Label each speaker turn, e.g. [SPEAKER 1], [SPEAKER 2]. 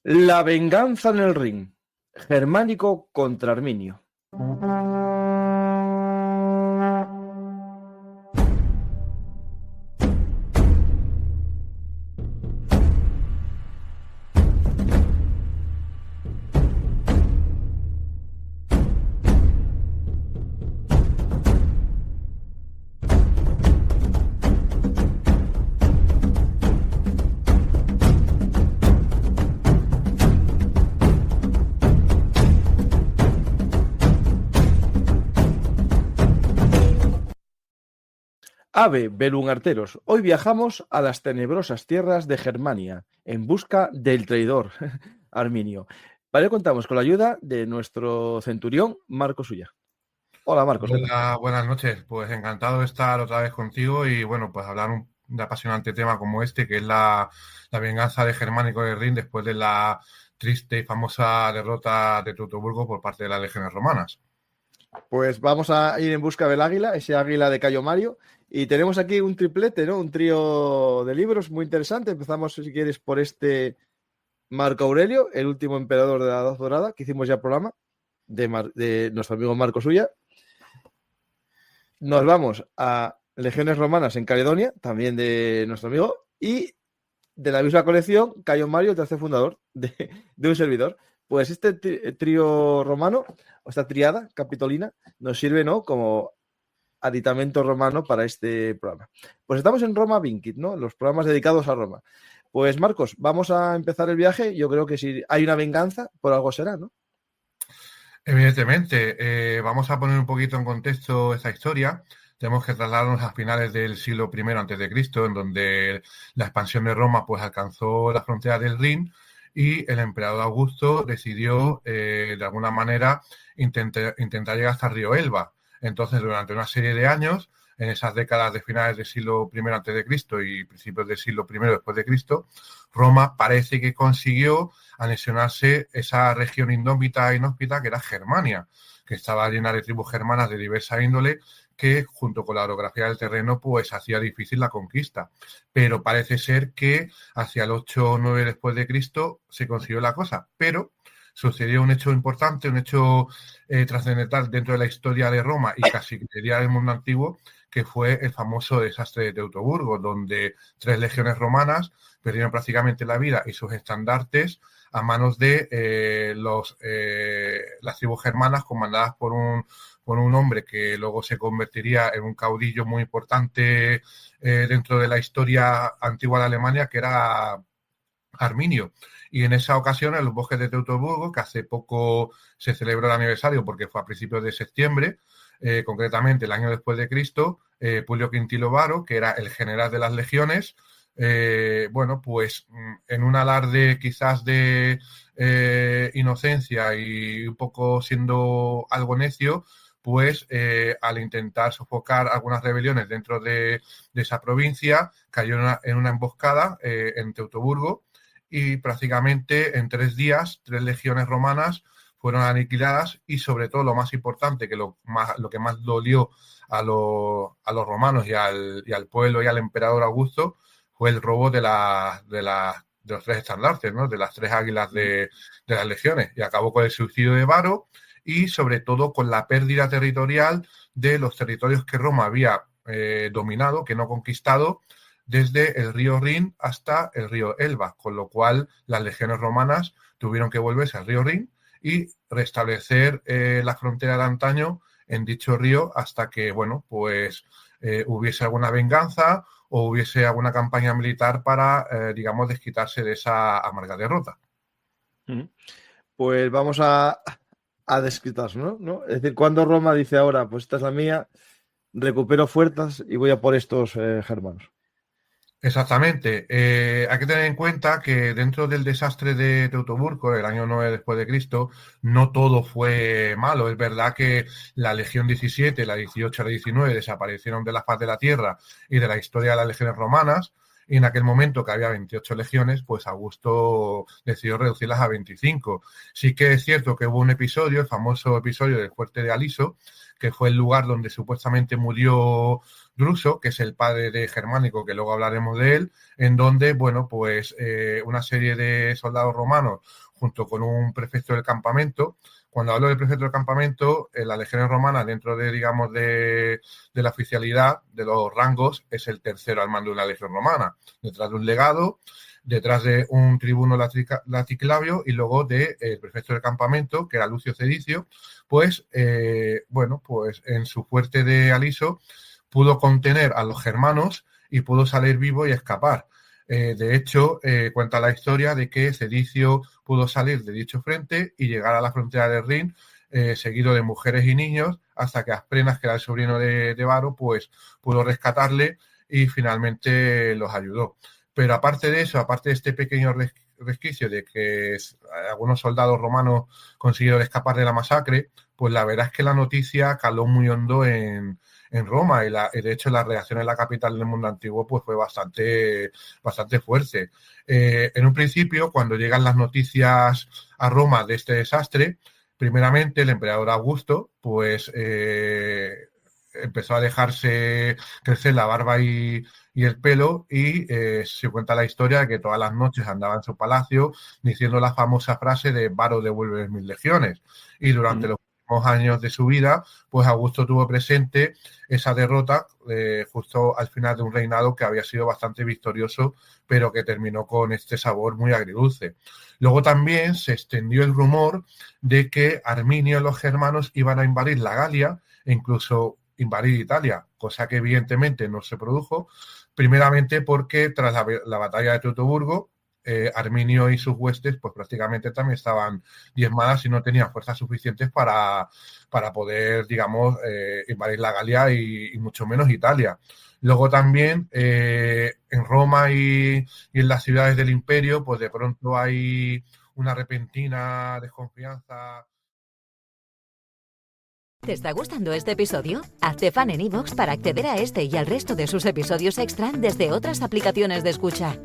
[SPEAKER 1] La venganza en el ring. Germánico contra Arminio. Ave, Belungarteros, hoy viajamos a las tenebrosas tierras de Germania en busca del traidor Arminio. Para ello contamos con la ayuda de nuestro centurión Marcos Ulla. Hola Marcos, ¿qué tal?
[SPEAKER 2] Hola, buenas noches. Pues encantado de estar otra vez contigo y bueno, pues hablar de apasionante tema como este, que es la venganza de Germánico de Rin después de la triste y famosa derrota de Teutoburgo por parte de las legiones romanas.
[SPEAKER 1] Pues vamos a ir en busca del águila, ese águila de Cayo Mario. Y tenemos aquí un triplete, ¿no? Un trío de libros muy interesante. Empezamos, si quieres, por este Marco Aurelio, el último emperador de la Edad Dorada, que hicimos ya programa, de nuestro amigo Marcos Ulla. Nos vamos a Legiones Romanas en Caledonia, también de nuestro amigo, y de la misma colección, Cayo Mario, el tercer fundador de un servidor. Pues este trío romano, o esta triada capitolina, nos sirve, ¿no?, como aditamento romano para este programa. Pues estamos en Roma Vincit, ¿no?, los programas dedicados a Roma. Pues Marcos, vamos a empezar el viaje. Yo creo que si hay una venganza, por algo será, ¿no?
[SPEAKER 2] Evidentemente, vamos a poner un poquito en contexto esta historia. Tenemos que trasladarnos a finales del siglo I a.C., en donde la expansión de Roma pues alcanzó la frontera del Rin y el emperador Augusto decidió, de alguna manera, intentar llegar hasta el río Elba. Entonces, durante una serie de años, en esas décadas de finales del siglo I a.C. y principios del siglo I después de Cristo, Roma parece que consiguió anexionarse esa región indómita e inhóspita que era Germania, que estaba llena de tribus germanas de diversa índole, que junto con la orografía del terreno pues hacía difícil la conquista. Pero parece ser que hacia el 8 o 9 después de Cristo se consiguió la cosa, pero sucedió un hecho importante, un hecho trascendental dentro de la historia de Roma y casi diría del mundo antiguo, que fue el famoso desastre de Teutoburgo, donde 3 legiones romanas perdieron prácticamente la vida y sus estandartes a manos de las tribus germanas comandadas por un hombre que luego se convertiría en un caudillo muy importante dentro de la historia antigua de Alemania, que era Arminio. Y en esa ocasión, en los bosques de Teutoburgo, que hace poco se celebró el aniversario porque fue a principios de septiembre, concretamente el año después de Cristo, Publio Quintilo Varo, que era el general de las legiones, bueno, pues en un alarde quizás de inocencia y un poco siendo algo necio, pues al intentar sofocar algunas rebeliones dentro de esa provincia, cayó en una emboscada en Teutoburgo y prácticamente en 3 días, 3 legiones romanas fueron aniquiladas y sobre todo lo más importante, que lo que más dolió a los romanos y al pueblo y al emperador Augusto, fue el robo de los 3 estandartes, ¿no?, de las 3 águilas de las legiones, y acabó con el suicidio de Varo y sobre todo con la pérdida territorial de los territorios que Roma había dominado, que no conquistado, desde el río Rin hasta el río Elba, con lo cual las legiones romanas tuvieron que volverse al río Rin y restablecer la frontera de antaño en dicho río hasta que, bueno, pues hubiese alguna venganza o hubiese alguna campaña militar para, digamos, desquitarse de esa amarga derrota.
[SPEAKER 1] Pues vamos a desquitarnos, ¿no? Es decir, cuando Roma dice ahora, pues esta es la mía, recupero fuerzas y voy a por estos germanos.
[SPEAKER 2] Exactamente. Hay que tener en cuenta que dentro del desastre de Teutoburgo, el año 9 después de Cristo, no todo fue malo. Es verdad que la Legión 17, la 18 y la 19 desaparecieron de la faz de la tierra y de la historia de las legiones romanas, y en aquel momento que había 28 legiones, pues Augusto decidió reducirlas a 25. Sí que es cierto que hubo un episodio, el famoso episodio del Fuerte de Aliso, que fue el lugar donde supuestamente murió Druso, que es el padre de Germánico, que luego hablaremos de él, en donde, bueno, pues una serie de soldados romanos, junto con un prefecto del campamento. Cuando hablo del prefecto del campamento, las legiones romanas, dentro de, digamos, de la oficialidad, de los rangos, es el tercero al mando de una legión romana, detrás de un legado, detrás de un tribuno laticlavio y luego del prefecto del campamento, que era Lucio Cedicio. Pues, bueno, pues en su fuerte de Aliso pudo contener a los germanos y pudo salir vivo y escapar. De hecho, cuenta la historia de que Cedicio pudo salir de dicho frente y llegar a la frontera del Rin, seguido de mujeres y niños, hasta que Asprenas, que era el sobrino de Varo, pues pudo rescatarle y finalmente los ayudó. Pero aparte de eso, aparte de este pequeño resquicio de que algunos soldados romanos consiguieron escapar de la masacre, pues la verdad es que la noticia caló muy hondo en Roma y de hecho la reacción en la capital del mundo antiguo pues fue bastante fuerte. En un principio, cuando llegan las noticias a Roma de este desastre, primeramente el emperador Augusto pues empezó a dejarse crecer la barba y el pelo y se cuenta la historia de que todas las noches andaba en su palacio diciendo la famosa frase de Varo devuelve 1000 legiones, y durante los últimos años de su vida pues Augusto tuvo presente esa derrota justo al final de un reinado que había sido bastante victorioso pero que terminó con este sabor muy agridulce. Luego también se extendió el rumor de que Arminio y los germanos iban a invadir la Galia e incluso invadir Italia, cosa que evidentemente no se produjo, primeramente porque tras la batalla de Teutoburgo, Arminio y sus huestes pues prácticamente también estaban diezmadas y no tenían fuerzas suficientes para poder, digamos, invadir la Galia y mucho menos Italia. Luego también en Roma y en las ciudades del imperio pues de pronto hay una repentina desconfianza.
[SPEAKER 3] ¿Te está gustando este episodio? Hazte fan en iVoox para acceder a este y al resto de sus episodios extra desde otras aplicaciones de escucha.